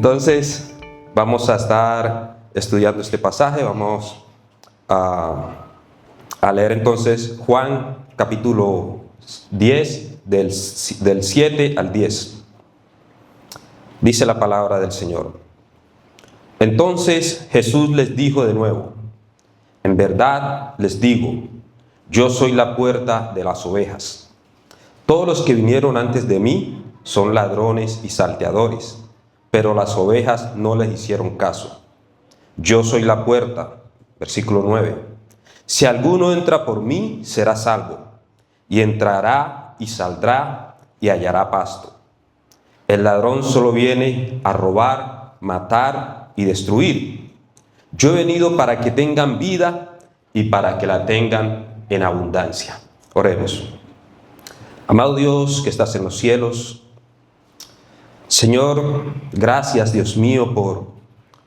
Entonces, vamos a estar estudiando este pasaje. Vamos a leer entonces Juan capítulo 10, del 7 al 10. Dice la palabra del Señor. Entonces Jesús les dijo de nuevo: en verdad les digo, yo soy la puerta de las ovejas. Todos los que vinieron antes de mí son ladrones y salteadores, pero las ovejas no les hicieron caso. Yo soy la puerta. Versículo 9. Si alguno entra por mí, será salvo, y entrará y saldrá y hallará pasto. El ladrón solo viene a robar, matar y destruir. Yo he venido para que tengan vida y para que la tengan en abundancia. Oremos. Amado Dios que estás en los cielos, Señor, gracias, Dios mío, por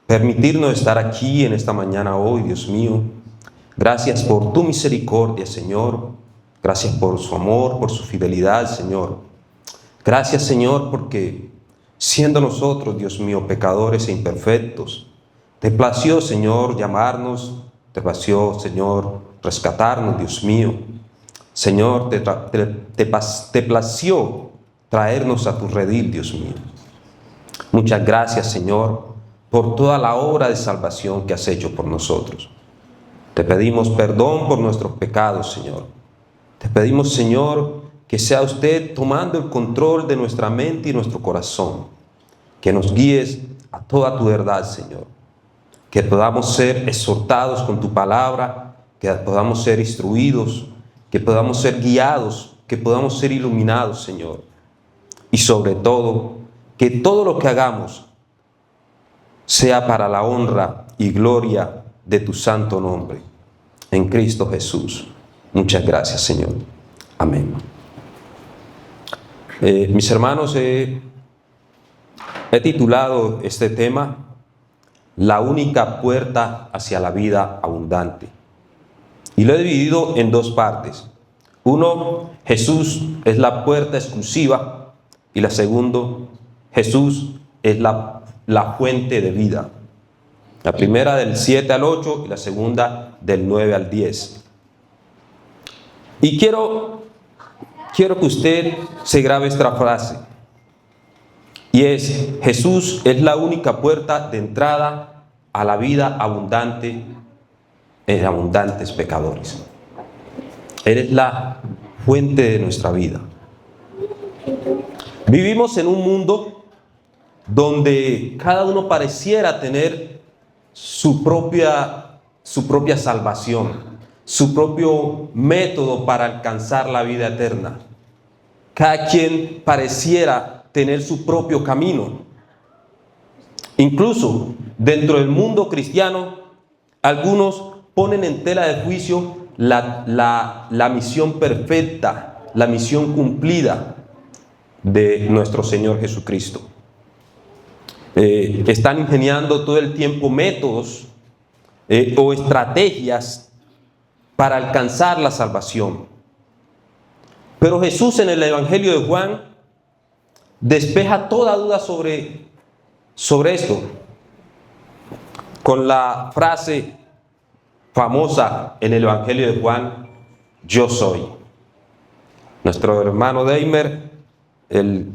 permitirnos estar aquí en esta mañana hoy, Dios mío. Gracias por tu misericordia, Señor. Gracias por su amor, por su fidelidad, Señor. Gracias, Señor, porque siendo nosotros, Dios mío, pecadores e imperfectos, te plació, Señor, llamarnos, te plació, Señor, rescatarnos, Dios mío. Señor, te plació traernos a tu redil, Dios mío. Muchas gracias, Señor, por toda la obra de salvación que has hecho por nosotros. Te pedimos perdón por nuestros pecados, Señor. Te pedimos, Señor, que sea usted tomando el control de nuestra mente y nuestro corazón. Que nos guíes a toda tu verdad, Señor. Que podamos ser exhortados con tu palabra, que podamos ser instruidos, que podamos ser guiados, que podamos ser iluminados, Señor. Y sobre todo, que todo lo que hagamos sea para la honra y gloria de tu santo nombre. En Cristo Jesús. Muchas gracias, Señor. Amén. Mis hermanos, he titulado este tema La única puerta hacia la vida abundante. Y lo he dividido en dos partes. Uno, Jesús es la puerta exclusiva. Y la segunda, Jesús es la fuente de vida. La primera del 7 al 8 y la segunda del 9 al 10. Y quiero que usted se grabe esta frase. Y es: Jesús es la única puerta de entrada a la vida abundante en abundantes pecadores. Él es la fuente de nuestra vida. Vivimos en un mundo donde cada uno pareciera tener su propia salvación, su propio método para alcanzar la vida eterna. Cada quien pareciera tener su propio camino. Incluso dentro del mundo cristiano, algunos ponen en tela de juicio la misión perfecta, la misión cumplida de nuestro Señor Jesucristo. Están ingeniando todo el tiempo métodos o estrategias para alcanzar la salvación. Pero Jesús en el Evangelio de Juan despeja toda duda sobre esto con la frase famosa en el Evangelio de Juan: yo soy. Nuestro hermano Deimer el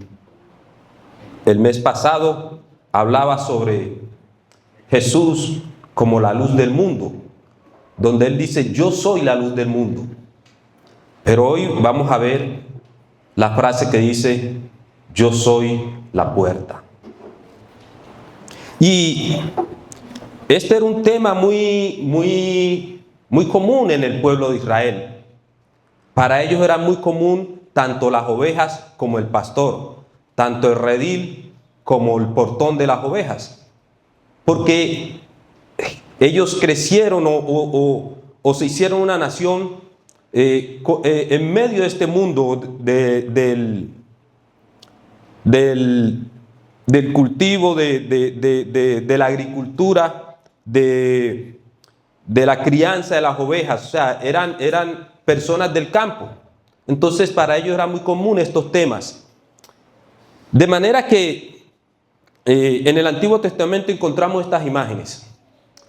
mes pasado hablaba sobre Jesús como la luz del mundo, donde él dice: yo soy la luz del mundo. Pero hoy vamos a ver la frase que dice: yo soy la puerta. Y este era un tema muy común en el pueblo de Israel. Para ellos era muy común tanto las ovejas como el pastor, tanto el redil como el portón de las ovejas, porque ellos crecieron o se hicieron una nación en medio de este mundo del cultivo, de la agricultura, de la crianza de las ovejas. O sea, eran personas del campo. Entonces para ellos era muy común estos temas. De manera que En el Antiguo Testamento encontramos estas imágenes.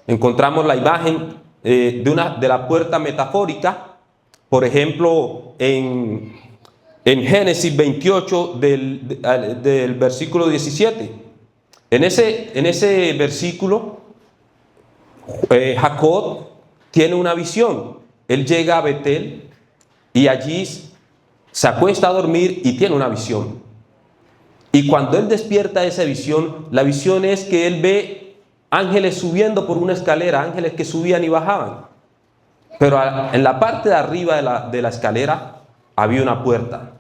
Encontramos la imagen de la puerta metafórica, por ejemplo, en Génesis 28 del versículo 17. En ese versículo, Jacob tiene una visión. Él llega a Betel y allí se acuesta a dormir y tiene una visión. Y cuando él despierta esa visión, la visión es que él ve ángeles subiendo por una escalera, ángeles que subían y bajaban. Pero en la parte de arriba de la escalera había una puerta.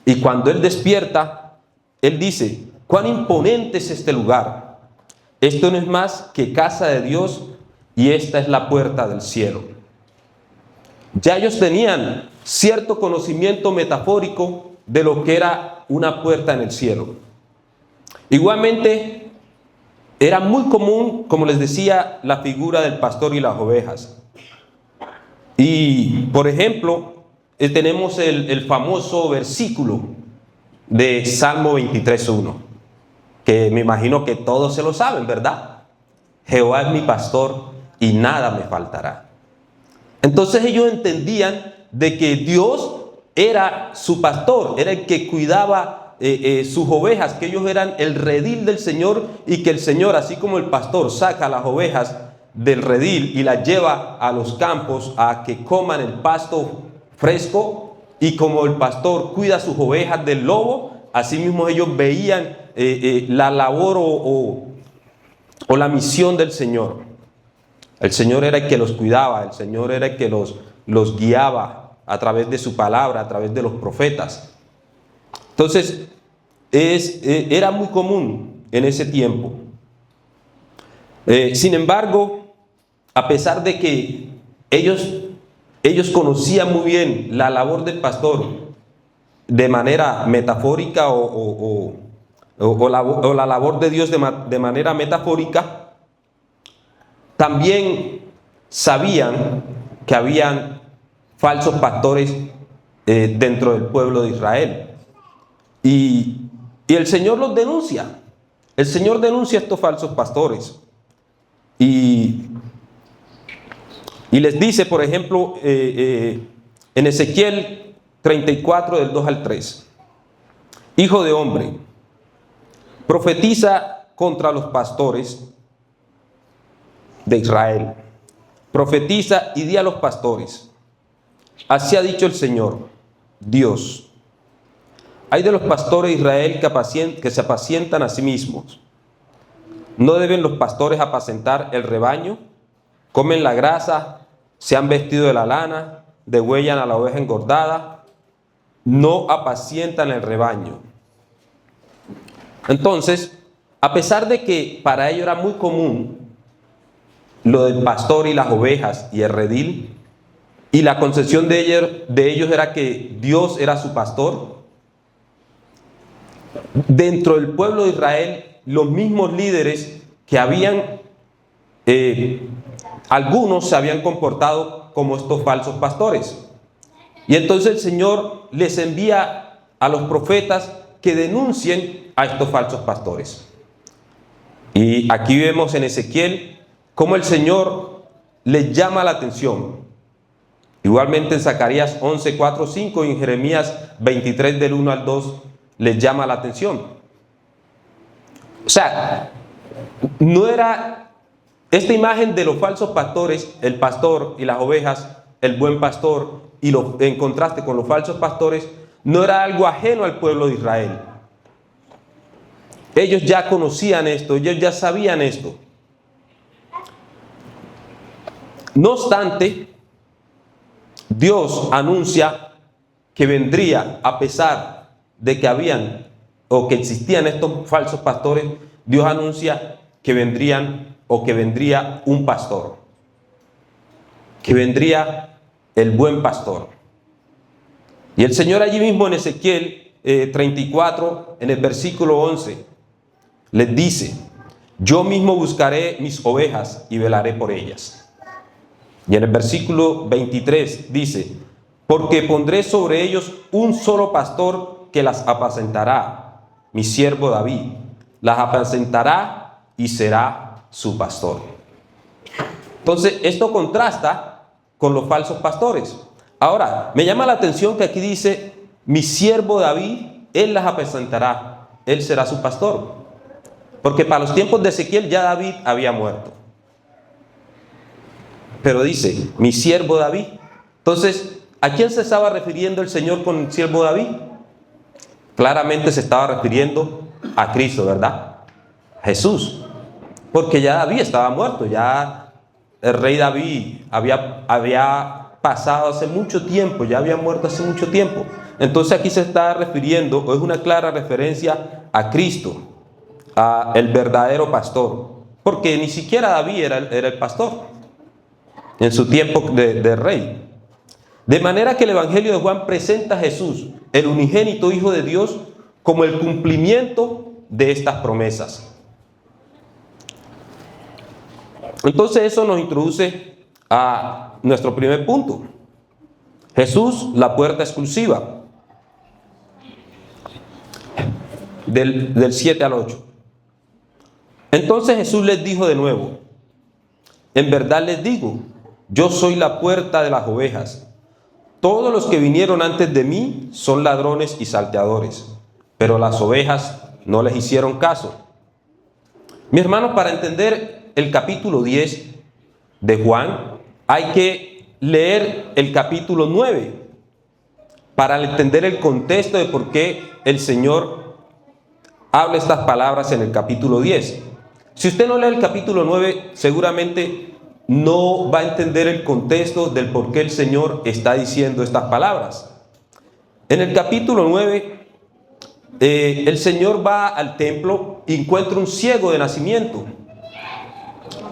Y cuando él despierta, él dice: cuán imponente es este lugar. Esto no es más que casa de Dios y esta es la puerta del cielo. Ya ellos tenían cierto conocimiento metafórico de lo que era una puerta en el cielo. Igualmente, era muy común, como les decía, la figura del pastor y las ovejas. Y, por ejemplo, tenemos el famoso versículo de Salmo 23:1, que me imagino que todos se lo saben, ¿verdad? Jehová es mi pastor y nada me faltará. Entonces ellos entendían de que Dios era su pastor, era el que cuidaba sus ovejas, que ellos eran el redil del Señor y que el Señor, así como el pastor saca las ovejas del redil y las lleva a los campos a que coman el pasto fresco, y como el pastor cuida sus ovejas del lobo, así mismo ellos veían la labor o la misión del Señor. El Señor era el que los cuidaba, el Señor era el que los guiaba a través de su palabra, a través de los profetas. Entonces, era muy común en ese tiempo. Sin embargo, a pesar de que ellos conocían muy bien la labor del pastor de manera metafórica o la labor de Dios de manera metafórica, también sabían que habían falsos pastores dentro del pueblo de Israel. Y el Señor los denuncia. El Señor denuncia a estos falsos pastores. Y les dice, por ejemplo, en Ezequiel 34, del 2 al 3. Hijo de hombre, profetiza contra los pastores de Israel. Profetiza y di a los pastores: así ha dicho el Señor, Dios. Hay de los pastores de Israel que se apacientan a sí mismos. ¿No deben los pastores apacentar el rebaño? Comen la grasa, se han vestido de la lana, degüellan a la oveja engordada, no apacientan el rebaño. Entonces, a pesar de que para ellos era muy común lo del pastor y las ovejas y el redil, y la concepción de ellos era que Dios era su pastor, dentro del pueblo de Israel, los mismos líderes que algunos se habían comportado como estos falsos pastores. Y entonces el Señor les envía a los profetas que denuncien a estos falsos pastores. Y aquí vemos en Ezequiel cómo el Señor les llama la atención. Igualmente en Zacarías 11, 4, 5 y en Jeremías 23 del 1 al 2 les llama la atención. O sea, no era esta imagen de los falsos pastores, el pastor y las ovejas, el buen pastor, y en contraste con los falsos pastores, no era algo ajeno al pueblo de Israel. Ellos ya conocían esto, ellos ya sabían esto. No obstante, Dios anuncia que vendría, a pesar de que habían o que existían estos falsos pastores, Dios anuncia que vendría un pastor, que vendría el buen pastor. Y el Señor allí mismo en Ezequiel 34, en el versículo 11, les dice: yo mismo buscaré mis ovejas y velaré por ellas. Y en el versículo 23 dice: porque pondré sobre ellos un solo pastor que las apacentará, mi siervo David. las apacentará y será su pastor. Entonces, esto contrasta con los falsos pastores. Ahora, me llama la atención que aquí dice, mi siervo David, él las apacentará, él será su pastor. Porque para los tiempos de Ezequiel ya David había muerto. Pero dice, mi siervo David. Entonces, ¿a quién se estaba refiriendo el Señor con el siervo David? Claramente se estaba refiriendo a Cristo, ¿verdad? A Jesús. Porque ya David estaba muerto, ya el rey David había pasado hace mucho tiempo, ya había muerto hace mucho tiempo. Entonces aquí se está refiriendo, o es una clara referencia a Cristo, a el verdadero pastor. Porque ni siquiera David era el pastor en su tiempo de rey. De manera que el Evangelio de Juan presenta a Jesús, el unigénito Hijo de Dios, como el cumplimiento de estas promesas. Entonces eso nos introduce a nuestro primer punto. Jesús, la puerta exclusiva. Del 7 al 8. Entonces Jesús les dijo de nuevo, en verdad les digo, yo soy la puerta de las ovejas. Todos los que vinieron antes de mí son ladrones y salteadores, pero las ovejas no les hicieron caso. Mi hermano, para entender el capítulo 10 de Juan, hay que leer el capítulo 9 para entender el contexto de por qué el Señor habla estas palabras en el capítulo 10. Si usted no lee el capítulo 9, seguramente no va a entender el contexto del por qué el Señor está diciendo estas palabras. En el capítulo 9, el Señor va al templo y encuentra un ciego de nacimiento.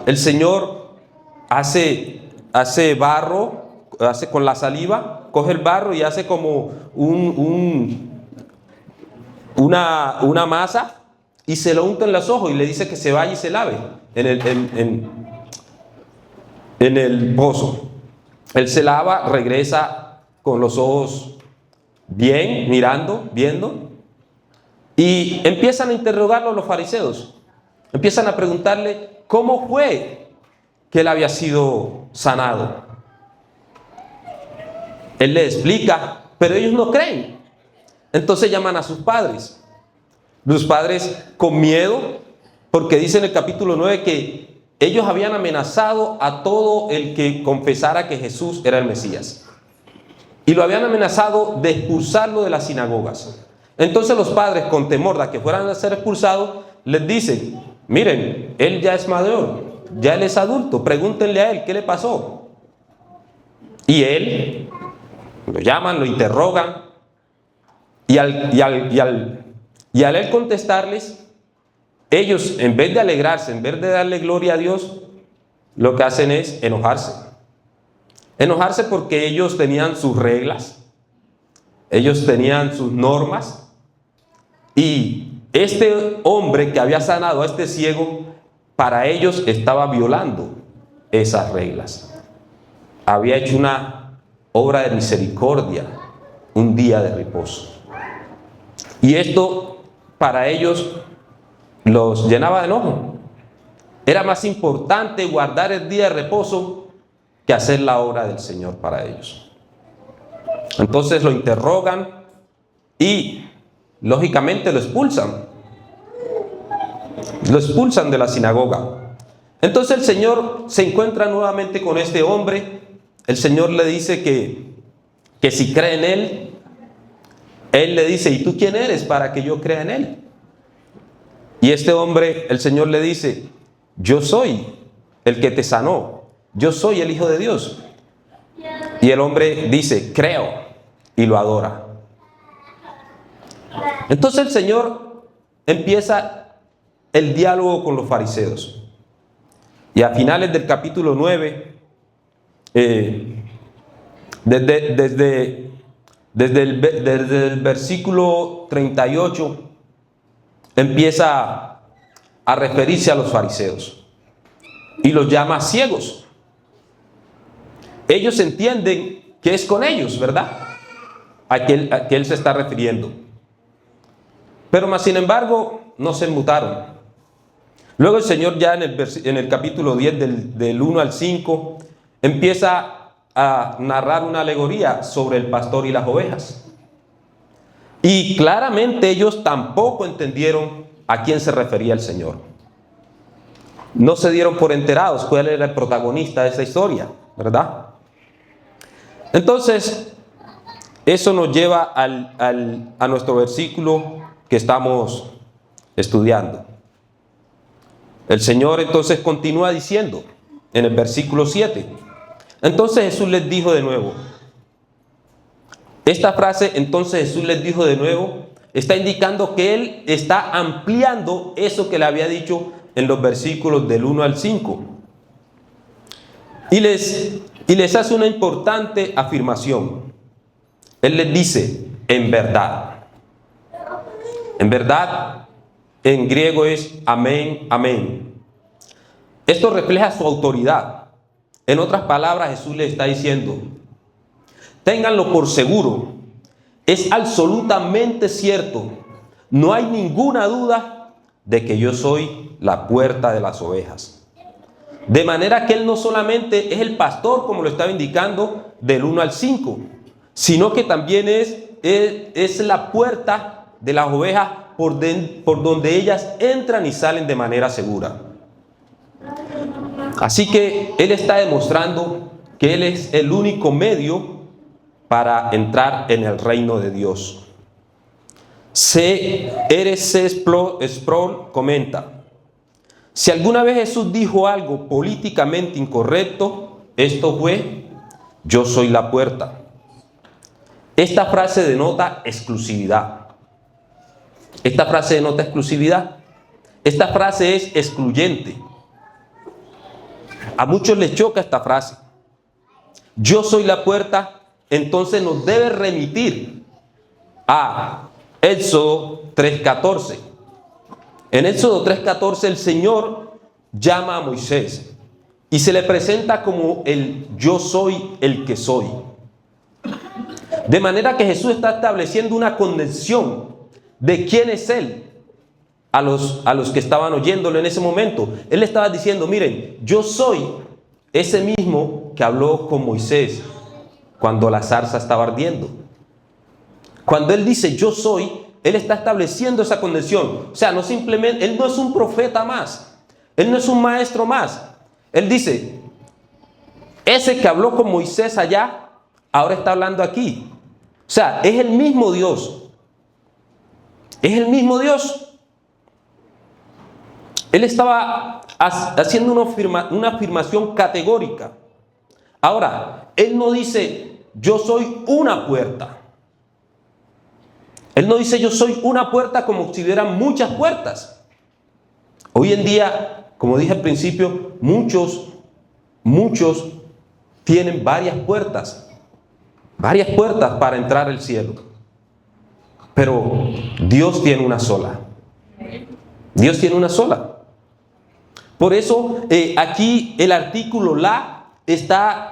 El Señor hace barro, hace con la saliva, coge el barro y hace como una masa y se lo unta en los ojos y le dice que se vaya y se lave en el pozo. Él se lava, regresa con los ojos bien, mirando, viendo, y empiezan a interrogarlo los fariseos. Empiezan a preguntarle cómo fue que él había sido sanado. Él le explica, pero ellos no creen. Entonces llaman a sus padres. Los padres con miedo, porque dice en el capítulo 9 que ellos habían amenazado a todo el que confesara que Jesús era el Mesías. Y lo habían amenazado de expulsarlo de las sinagogas. Entonces los padres, con temor de que fueran a ser expulsados, les dicen, miren, él ya es mayor, ya él es adulto, pregúntenle a él qué le pasó. Y él, lo llaman, lo interrogan, y al él contestarles, ellos, en vez de alegrarse, en vez de darle gloria a Dios, lo que hacen es enojarse. Enojarse porque ellos tenían sus reglas, ellos tenían sus normas, y este hombre que había sanado a este ciego, para ellos estaba violando esas reglas. Había hecho una obra de misericordia, un día de reposo. Y esto para ellos los llenaba de enojo. Era más importante guardar el día de reposo que hacer la obra del Señor para ellos. Entonces lo interrogan y lógicamente lo expulsan. Lo expulsan de la sinagoga. Entonces el Señor se encuentra nuevamente con este hombre. El Señor le dice que si cree en él, él le dice, ¿y tú quién eres para que yo crea en él? Y este hombre, el Señor le dice, yo soy el que te sanó, yo soy el Hijo de Dios. Y el hombre dice, creo, y lo adora. Entonces el Señor empieza el diálogo con los fariseos. Y a finales del capítulo 9, desde el versículo 38, empieza a referirse a los fariseos y los llama ciegos. Ellos entienden que es con ellos, ¿verdad? A que él se está refiriendo. Pero más sin embargo, no se enmutaron. Luego el Señor ya en el capítulo 10 del 1 al 5 empieza a narrar una alegoría sobre el pastor y las ovejas. Y claramente ellos tampoco entendieron a quién se refería el Señor. No se dieron por enterados cuál era el protagonista de esa historia, ¿verdad? Entonces, eso nos lleva a nuestro versículo que estamos estudiando. El Señor entonces continúa diciendo en el versículo 7. Entonces Jesús les dijo de nuevo. Esta frase, entonces Jesús les dijo de nuevo, está indicando que Él está ampliando eso que le había dicho en los versículos del 1 al 5. Y les hace una importante afirmación. Él les dice, en verdad. En verdad, en griego es amén, amén. Esto refleja su autoridad. En otras palabras, Jesús le está diciendo, ténganlo por seguro, es absolutamente cierto, no hay ninguna duda de que yo soy la puerta de las ovejas. De manera que Él no solamente es el pastor, como lo estaba indicando, del 1 al 5, sino que también es la puerta de las ovejas por donde ellas entran y salen de manera segura. Así que Él está demostrando que Él es el único medio para entrar en el reino de Dios. R.C. Sproul comenta, si alguna vez Jesús dijo algo políticamente incorrecto, esto fue, yo soy la puerta. Esta frase denota exclusividad. Esta frase denota exclusividad. Esta frase es excluyente. A muchos les choca esta frase. Yo soy la puerta, entonces nos debe remitir a Éxodo 3:14. En Éxodo 3:14 el Señor llama a Moisés y se le presenta como el yo soy el que soy. De manera que Jesús está estableciendo una conexión de quién es Él a los que estaban oyéndolo en ese momento. Él estaba diciendo, miren, yo soy ese mismo que habló con Moisés cuando la zarza estaba ardiendo. Cuando Él dice yo soy, Él está estableciendo esa conexión. O sea, no simplemente, Él no es un profeta más, Él no es un maestro más. Él dice, ese que habló con Moisés allá, ahora está hablando aquí. O sea, es el mismo Dios. Es el mismo Dios. Él estaba haciendo una afirmación categórica. Ahora, Él no dice, yo soy una puerta. Él no dice, yo soy una puerta como si hubieran muchas puertas. Hoy en día, como dije al principio, muchos tienen varias puertas para entrar al cielo. Pero Dios tiene una sola. Dios tiene una sola. Por eso aquí el artículo la está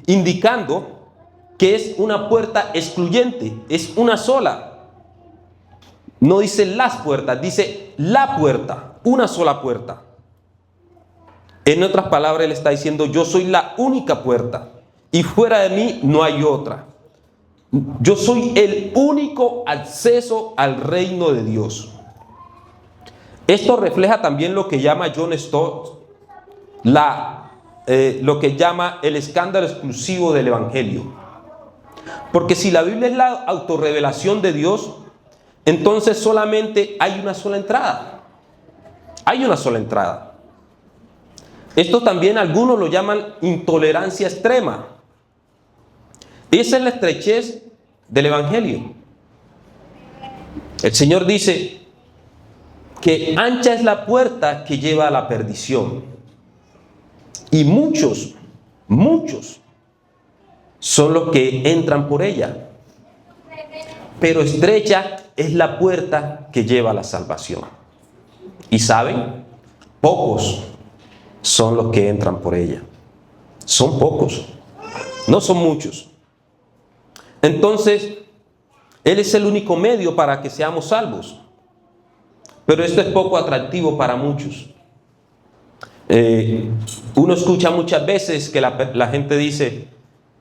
indicando que es una puerta excluyente, es una sola. No dice las puertas, dice la puerta, una sola puerta. En otras palabras, Él está diciendo, yo soy la única puerta y fuera de mí no hay otra. Yo soy el único acceso al reino de Dios. Esto refleja también lo que llama John Stott, lo que llama el escándalo exclusivo del Evangelio. Porque si la Biblia es la autorrevelación de Dios, entonces solamente hay una sola entrada. Hay una sola entrada. Esto también algunos lo llaman intolerancia extrema. Esa es la estrechez del Evangelio. El Señor dice que ancha es la puerta que lleva a la perdición. Y muchos son los que entran por ella. Pero estrecha es la puerta que lleva a la salvación. Y saben, pocos son los que entran por ella. Son pocos, no son muchos. Entonces, Él es el único medio para que seamos salvos. Pero esto es poco atractivo para muchos. Uno escucha muchas veces que la gente dice,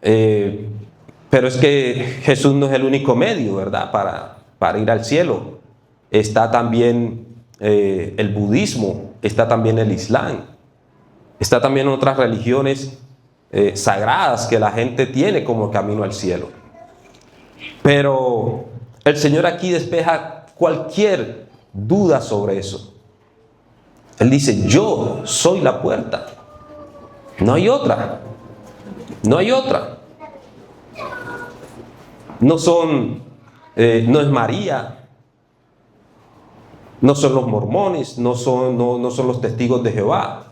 pero es que Jesús no es el único medio, ¿verdad?, para ir al cielo. Está también el budismo, está también el islam, está también otras religiones sagradas que la gente tiene como camino al cielo. Pero el Señor aquí despeja cualquier duda sobre eso. Él dice, yo soy la puerta. No hay otra. No hay otra. No es María. No son los mormones. No son los testigos de Jehová.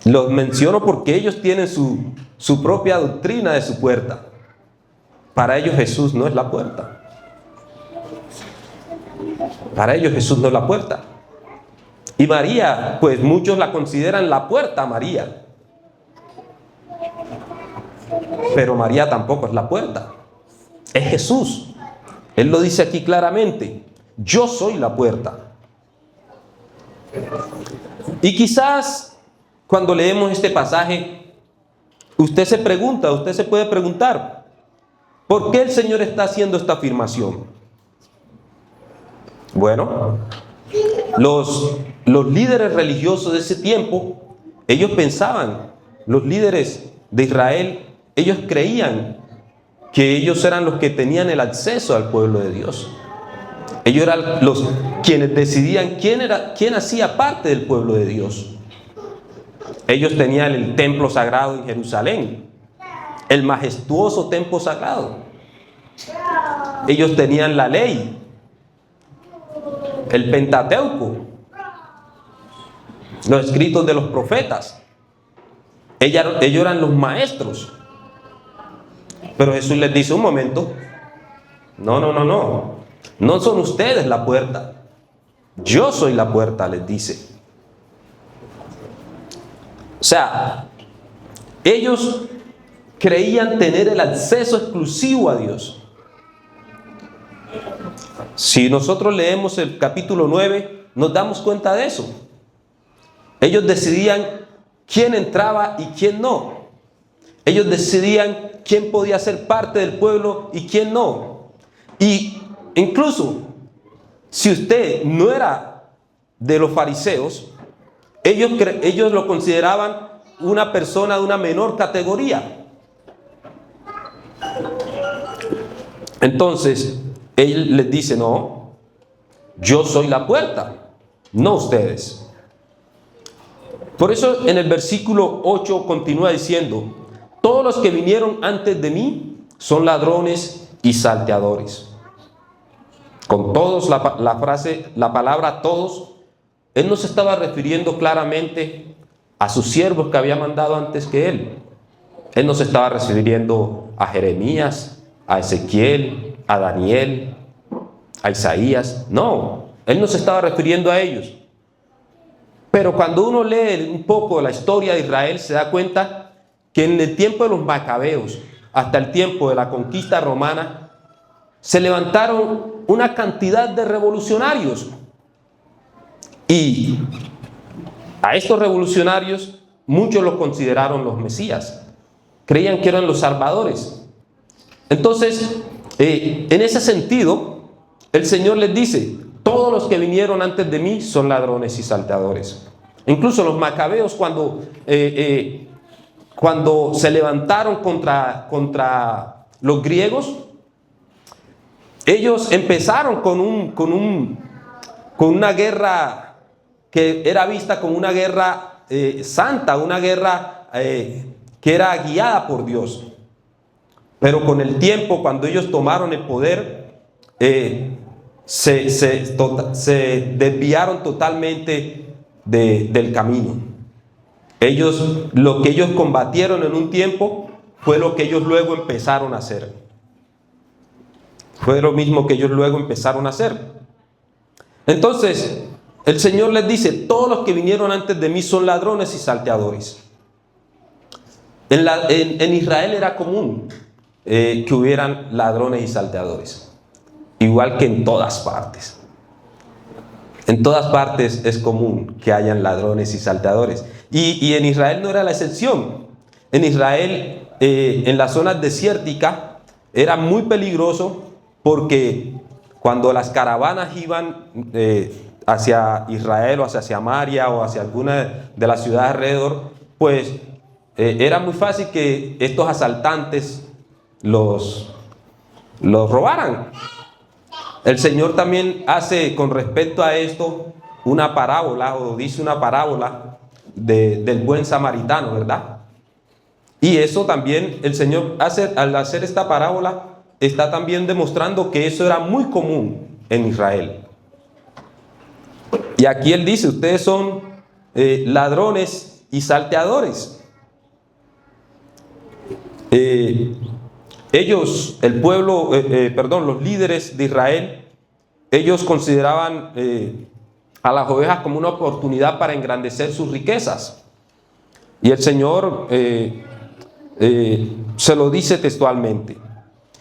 Los menciono porque ellos tienen su propia doctrina de su puerta. Para ellos Jesús no es la puerta. Para ellos Jesús no es la puerta. Y María, pues muchos la consideran la puerta, María. Pero María tampoco es la puerta. Es Jesús. Él lo dice aquí claramente. Yo soy la puerta. Y quizás cuando leemos este pasaje, usted se puede preguntar, ¿por qué el Señor está haciendo esta afirmación? Bueno, los líderes religiosos de ese tiempo, ellos pensaban, los líderes de Israel, ellos creían que ellos eran los que tenían el acceso al pueblo de Dios. Ellos eran quienes decidían quién hacía parte del pueblo de Dios. Ellos tenían el templo sagrado en Jerusalén, el majestuoso templo sagrado. Ellos tenían la ley, el Pentateuco, los escritos de los profetas. Ellos eran los maestros. Pero Jesús les dice, un momento, no son ustedes la puerta, yo soy la puerta, les dice. O sea, ellos creían tener el acceso exclusivo a Dios. Si nosotros leemos el capítulo 9, nos damos cuenta de eso. Ellos decidían quién entraba y quién no. Ellos decidían quién podía ser parte del pueblo y quién no. Y incluso, si usted no era de los fariseos, ellos lo consideraban una persona de una menor categoría. Entonces, él les dice, no, yo soy la puerta, no ustedes. Por eso en el versículo 8 continúa diciendo, todos los que vinieron antes de mí son ladrones y salteadores. Con todos, la palabra todos, él no se estaba refiriendo claramente a sus siervos que había mandado antes que él. Él no se estaba refiriendo a Jeremías, a Ezequiel, a Daniel, a Isaías. No, él no se estaba refiriendo a ellos. Pero cuando uno lee un poco la historia de Israel, se da cuenta que en el tiempo de los macabeos, hasta el tiempo de la conquista romana, se levantaron una cantidad de revolucionarios. Y a estos revolucionarios, muchos los consideraron los Mesías. Creían que eran los salvadores. Entonces, en ese sentido, el Señor les dice, todos los que vinieron antes de mí son ladrones y salteadores. Incluso los macabeos, cuando se levantaron contra los griegos, ellos empezaron con una guerra que era vista como una guerra santa, una guerra que era guiada por Dios. Pero con el tiempo, cuando ellos tomaron el poder, se desviaron totalmente del camino. Lo que ellos combatieron en un tiempo fue lo que ellos luego empezaron a hacer. Fue lo mismo que ellos luego empezaron a hacer. Entonces, el Señor les dice, todos los que vinieron antes de mí son ladrones y salteadores. En Israel era común que hubieran ladrones y salteadores, igual que en todas partes. En todas partes es común que hayan ladrones y salteadores. Y en Israel no era la excepción. En Israel, en las zonas desérticas, era muy peligroso porque cuando las caravanas iban hacia Israel o hacia Samaria o hacia alguna de las ciudades alrededor, pues era muy fácil que estos asaltantes los robaran. El Señor también hace con respecto a esto una parábola, o dice una parábola del buen samaritano, ¿verdad? Y eso también el Señor al hacer esta parábola está también demostrando que eso era muy común en Israel. Y aquí Él dice, ustedes son ladrones y salteadores. Ellos, el pueblo, los líderes de Israel, ellos consideraban a las ovejas como una oportunidad para engrandecer sus riquezas. Y el Señor se lo dice textualmente.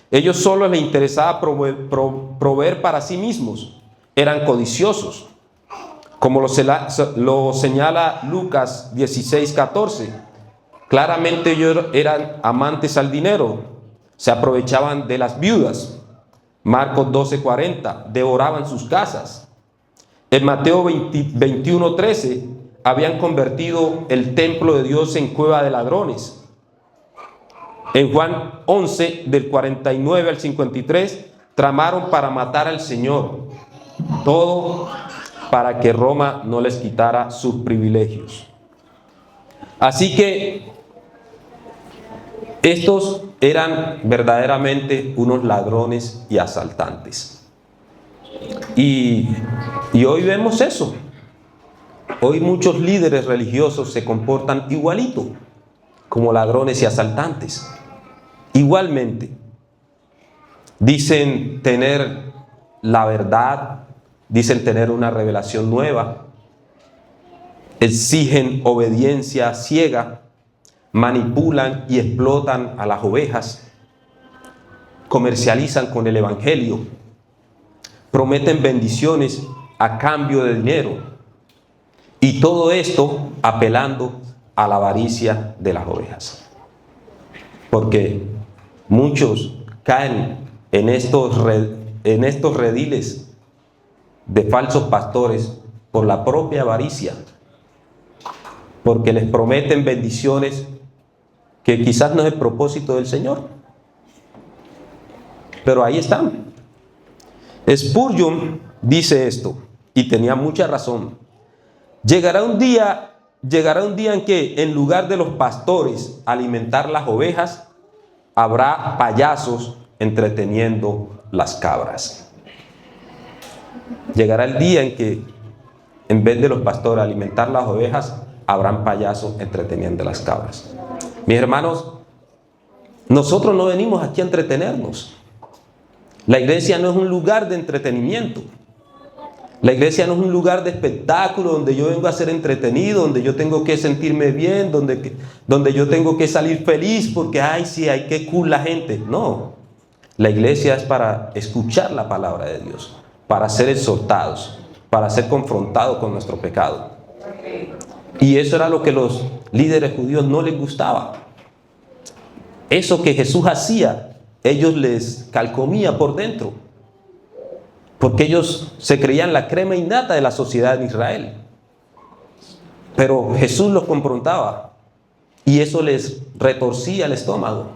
Ellos solo les interesaba proveer para sí mismos. Eran codiciosos. Como lo señala Lucas 16:14. Claramente ellos eran amantes al dinero. Se aprovechaban de las viudas. Marcos 12:40, devoraban sus casas. En Mateo 21:13, habían convertido el templo de Dios en cueva de ladrones. En Juan 11, del 49 al 53, tramaron para matar al Señor. Todo para que Roma no les quitara sus privilegios. Así que estos eran verdaderamente unos ladrones y asaltantes. Y hoy vemos eso. Hoy muchos líderes religiosos se comportan igualito, como ladrones y asaltantes. Igualmente, dicen tener la verdad, dicen tener una revelación nueva, exigen obediencia ciega, manipulan y explotan a las ovejas, comercializan con el evangelio, prometen bendiciones a cambio de dinero, y todo esto apelando a la avaricia de las ovejas. Porque muchos caen en estos rediles de falsos pastores por la propia avaricia, porque les prometen bendiciones que quizás no es el propósito del Señor. Pero ahí están. Spurgeon dice esto, y tenía mucha razón. Llegará un día en que, en lugar de los pastores alimentar las ovejas, habrá payasos entreteniendo las cabras. Llegará el día en que, en vez de los pastores alimentar las ovejas, habrán payasos entreteniendo las cabras. Mis hermanos, nosotros no venimos aquí a entretenernos. La iglesia no es un lugar de entretenimiento. La iglesia no es un lugar de espectáculo donde yo vengo a ser entretenido, donde yo tengo que sentirme bien, donde yo tengo que salir feliz porque, ay, sí, hay que cool la gente. No, la iglesia es para escuchar la palabra de Dios, para ser exhortados, para ser confrontados con nuestro pecado. Y eso era lo que los líderes judíos no les gustaba. Eso que Jesús hacía, ellos les calcomía por dentro, porque ellos se creían la crema innata de la sociedad en Israel. Pero Jesús los confrontaba y eso les retorcía el estómago.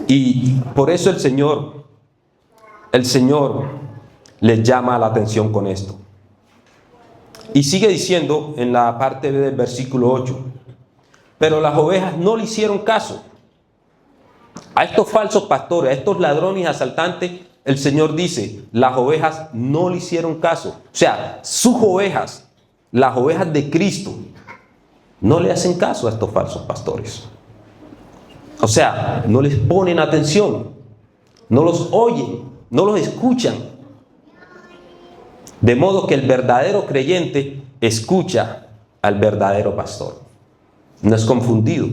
Y por eso el Señor les llama la atención con esto. Y sigue diciendo en la parte B del versículo 8, pero las ovejas no le hicieron caso. A estos falsos pastores, a estos ladrones y asaltantes, el Señor dice, las ovejas no le hicieron caso. O sea, sus ovejas, las ovejas de Cristo, no le hacen caso a estos falsos pastores. O sea, no les ponen atención, no los oyen, no los escuchan. De modo que el verdadero creyente escucha al verdadero pastor. No es confundido.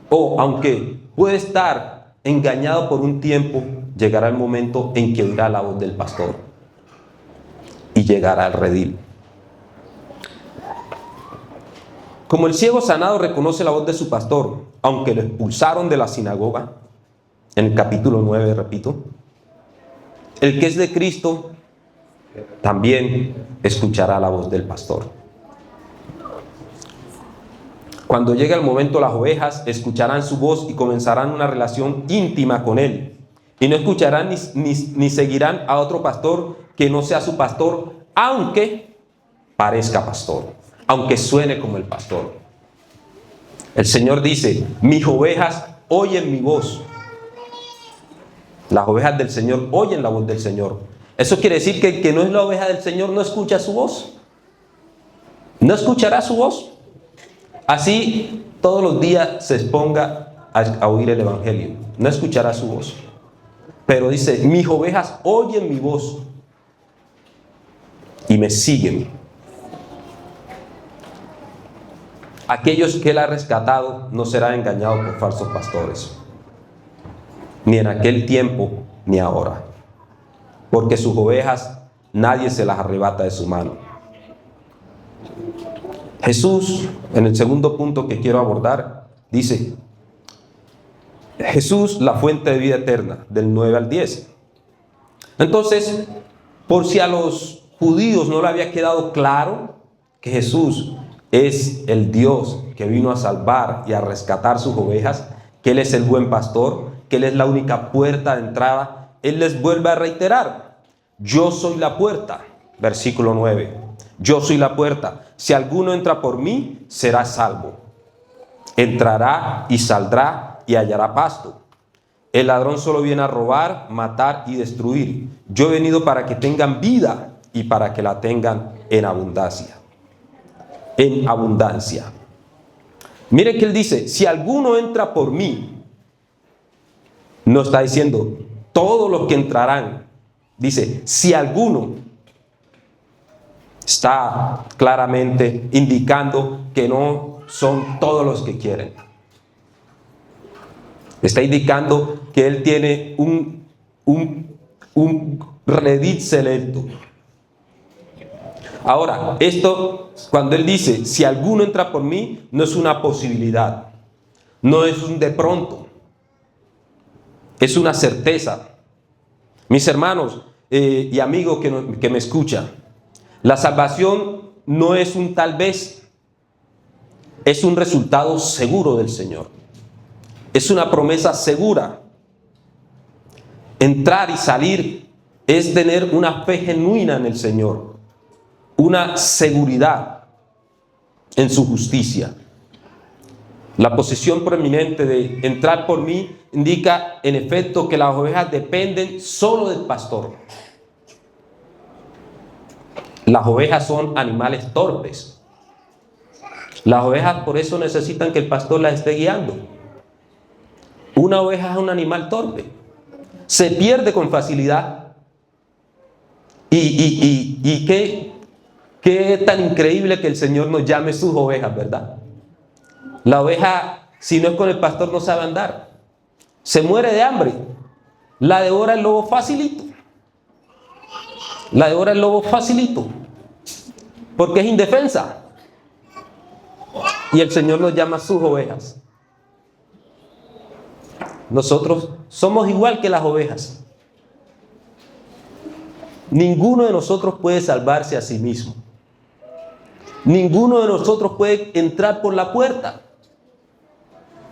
O aunque puede estar engañado por un tiempo, llegará el momento en que oirá la voz del pastor. y llegar al redil. Como el ciego sanado reconoce la voz de su pastor, aunque lo expulsaron de la sinagoga, en el capítulo 9, repito, el que es de Cristo también escuchará la voz del pastor. Cuando llegue el momento, las ovejas escucharán su voz y comenzarán una relación íntima con él. Y no escucharán ni seguirán a otro pastor que no sea su pastor, aunque parezca pastor, aunque suene como el pastor. El Señor dice: mis ovejas oyen mi voz. Las ovejas del Señor oyen la voz del Señor. Eso quiere decir que el que no es la oveja del Señor no escucha su voz. No escuchará su voz. Así todos los días se exponga a oír el Evangelio. No escuchará su voz. Pero dice: mis ovejas oyen mi voz y me siguen. Aquellos que él ha rescatado no serán engañados por falsos pastores, ni en aquel tiempo ni ahora, porque sus ovejas nadie se las arrebata de su mano. Jesús, en el segundo punto que quiero abordar, dice: Jesús, la fuente de vida eterna, del 9 al 10. Entonces, por si a los judíos no le había quedado claro que Jesús es el Dios que vino a salvar y a rescatar sus ovejas, que Él es el buen pastor, que Él es la única puerta de entrada, Él les vuelve a reiterar: yo soy la puerta. Versículo 9: yo soy la puerta. Si alguno entra por mí, será salvo. Entrará y saldrá y hallará pasto. El ladrón solo viene a robar, matar y destruir. Yo he venido para que tengan vida y para que la tengan en abundancia. En abundancia. Mire que él dice: si alguno entra por mí. No está diciendo todos los que entrarán. Dice: si alguno. Está claramente indicando que no son todos los que quieren. Está indicando que él tiene un redil selecto. Ahora, esto, cuando él dice: si alguno entra por mí, no es una posibilidad, no es un de pronto, es una certeza. Mis hermanos y amigos que me escuchan, la salvación no es un tal vez, es un resultado seguro del Señor. Es una promesa segura. Entrar y salir es tener una fe genuina en el Señor, una seguridad en su justicia. La posición prominente de entrar por mí indica en efecto que las ovejas dependen solo del pastor. Las ovejas son animales torpes. Las ovejas por eso necesitan que el pastor las esté guiando. Una oveja es un animal torpe. Se pierde con facilidad. Y qué tan increíble que el Señor nos llame sus ovejas, ¿verdad? La oveja, si no es con el pastor, no sabe andar. Se muere de hambre. La devora el lobo facilito. La devora el lobo facilito. Porque es indefensa. Y el Señor nos llama sus ovejas. Nosotros somos igual que las ovejas. Ninguno de nosotros puede salvarse a sí mismo. Ninguno de nosotros puede entrar por la puerta.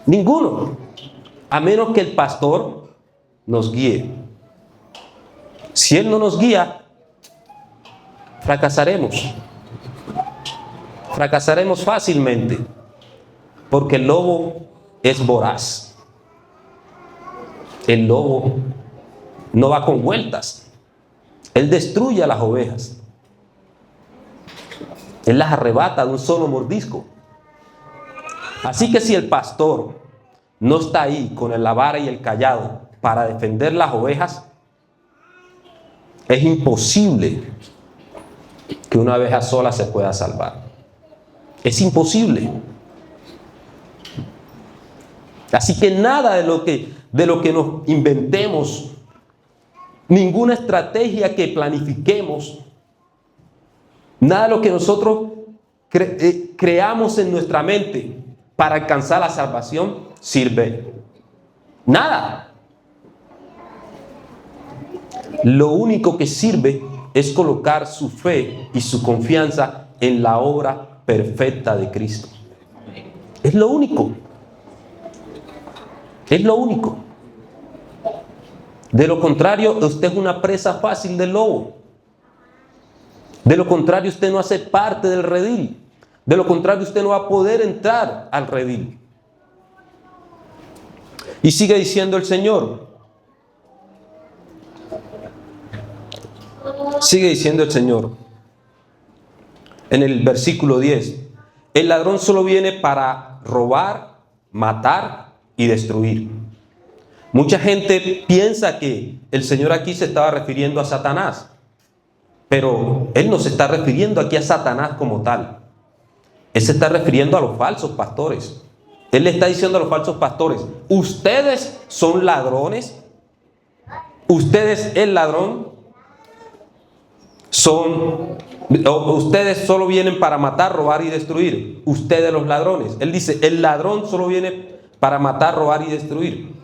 Ninguno. A menos que el pastor nos guíe. Si Él no nos guía, fracasaremos. Fracasaremos fácilmente. Porque el lobo es voraz. El lobo no va con vueltas. Él destruye a las ovejas. Él las arrebata de un solo mordisco. Así que si el pastor no está ahí con la vara y el cayado para defender las ovejas, es imposible que una oveja sola se pueda salvar. Es imposible. Así que nada de lo que nos inventemos, ninguna estrategia que planifiquemos, Nada de lo que nosotros creamos en nuestra mente para alcanzar la salvación sirve. Nada. Lo único que sirve es colocar su fe y su confianza en la obra perfecta de Cristo. Es lo único. Es lo único. De lo contrario, usted es una presa fácil del lobo. De lo contrario, usted no hace parte del redil. De lo contrario, usted no va a poder entrar al redil. Y sigue diciendo el Señor. Sigue diciendo el Señor. En el versículo 10. El ladrón solo viene para robar, matar y destruir. Mucha gente piensa que el Señor aquí se estaba refiriendo a Satanás. Pero Él no se está refiriendo aquí a Satanás como tal. Él se está refiriendo a los falsos pastores. Él le está diciendo a los falsos pastores: ustedes son ladrones. Ustedes, el ladrón, ustedes solo vienen para matar, robar y destruir. Ustedes los ladrones. Él dice: el ladrón solo viene para matar, robar y destruir.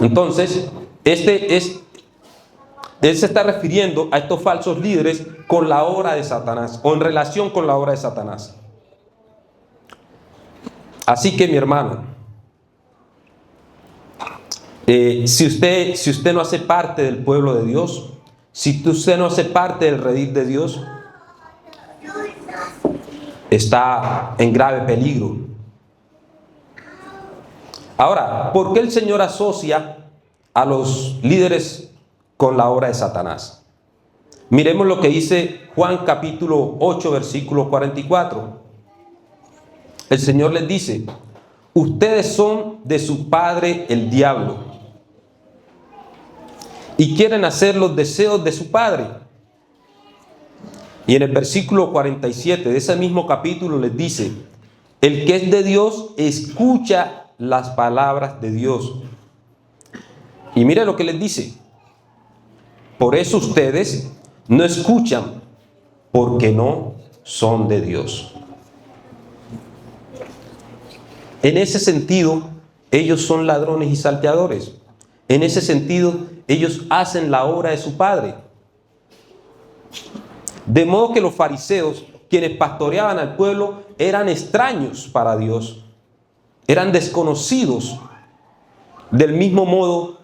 Entonces, él se está refiriendo a estos falsos líderes con la obra de Satanás, o en relación con la obra de Satanás. Así que, mi hermano, si usted no hace parte del pueblo de Dios, si usted no hace parte del redil de Dios, está en grave peligro. Ahora, ¿por qué el Señor asocia a los líderes con la obra de Satanás? Miremos lo que dice Juan capítulo 8, versículo 44. El Señor les dice: ustedes son de su padre el diablo y quieren hacer los deseos de su padre. Y en el versículo 47 de ese mismo capítulo les dice: el que es de Dios escucha las palabras de Dios. Y mire lo que les dice: por eso ustedes no escuchan, porque no son de Dios. En ese sentido, ellos son ladrones y salteadores. En ese sentido, ellos hacen la obra de su padre. De modo que los fariseos, quienes pastoreaban al pueblo, eran extraños para Dios. Eran desconocidos. Del mismo modo,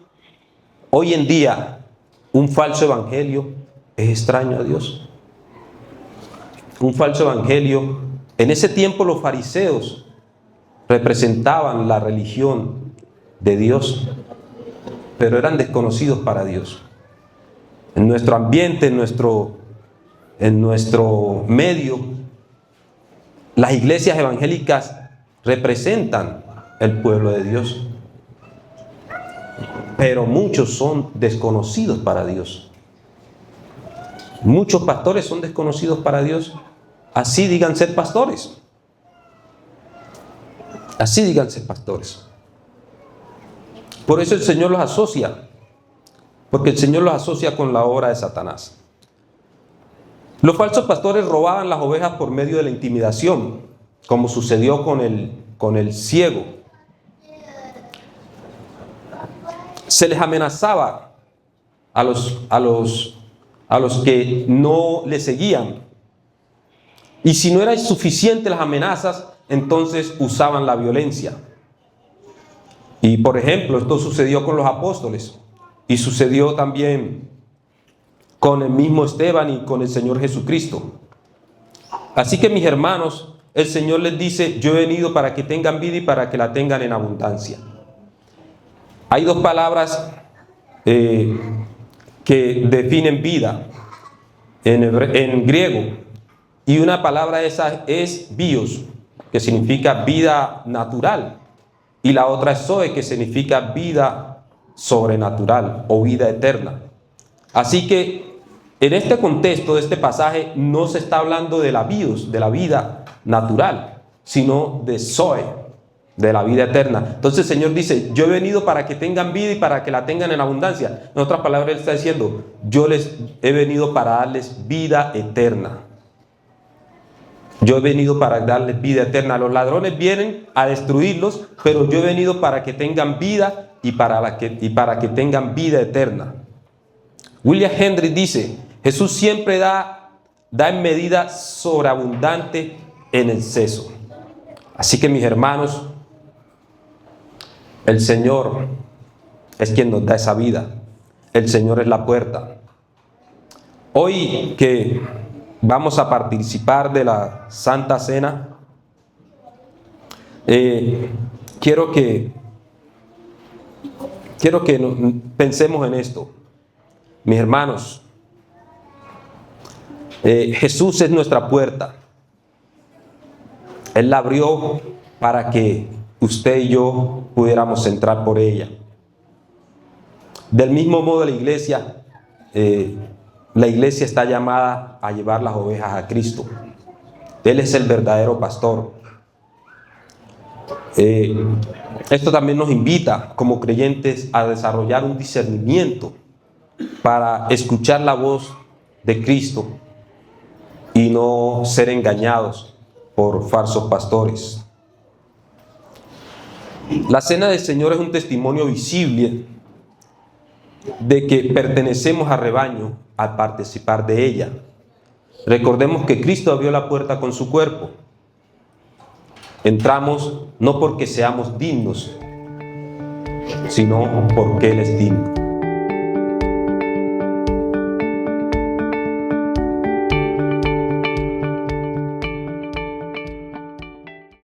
hoy en día, un falso evangelio es extraño a Dios. Un falso evangelio. En ese tiempo los fariseos representaban la religión de Dios, pero eran desconocidos para Dios. En nuestro ambiente, en nuestro medio, las iglesias evangélicas representan el pueblo de Dios, pero muchos son desconocidos para Dios. Muchos pastores son desconocidos para Dios. Así digan ser pastores. Así digan ser pastores. Por eso el Señor los asocia, porque el Señor los asocia con la obra de Satanás. Los falsos pastores robaban las ovejas por medio de la intimidación, como sucedió con el ciego. Se les amenazaba a los que no le seguían. Y si no eran suficientes las amenazas, entonces usaban la violencia. Y por ejemplo, esto sucedió con los apóstoles y sucedió también con el mismo Esteban y con el Señor Jesucristo. Así que, mis hermanos, el Señor les dice: yo he venido para que tengan vida y para que la tengan en abundancia. Hay dos palabras que definen vida en griego, y una palabra esa es bios, que significa vida natural, y la otra es zoe, que significa vida sobrenatural o vida eterna. Así que en este contexto de este pasaje no se está hablando de la bios, de la vida natural, sino de zoe, de la vida eterna. Entonces el Señor dice, yo he venido para que tengan vida y para que la tengan en abundancia. En otras palabras, Él está diciendo, yo les he venido para darles vida eterna. Yo he venido para darles vida eterna. Los ladrones vienen a destruirlos, pero yo he venido para que tengan vida y para que tengan vida eterna. William Henry dice, Jesús siempre da en medida sobreabundante en exceso. Así que mis hermanos, el Señor es quien nos da esa vida. El Señor es la puerta. Hoy que vamos a participar de la Santa Cena, quiero que pensemos en esto. Mis hermanos, Jesús es nuestra puerta. Él la abrió para que usted y yo pudiéramos entrar por ella. Del mismo modo, la iglesia está llamada a llevar las ovejas a Cristo. Él es el verdadero pastor. Esto también nos invita como creyentes a desarrollar un discernimiento para escuchar la voz de Cristo y no ser engañados por falsos pastores. La cena del Señor es un testimonio visible de que pertenecemos al rebaño al participar de ella. Recordemos que Cristo abrió la puerta con su cuerpo. Entramos no porque seamos dignos, sino porque Él es digno.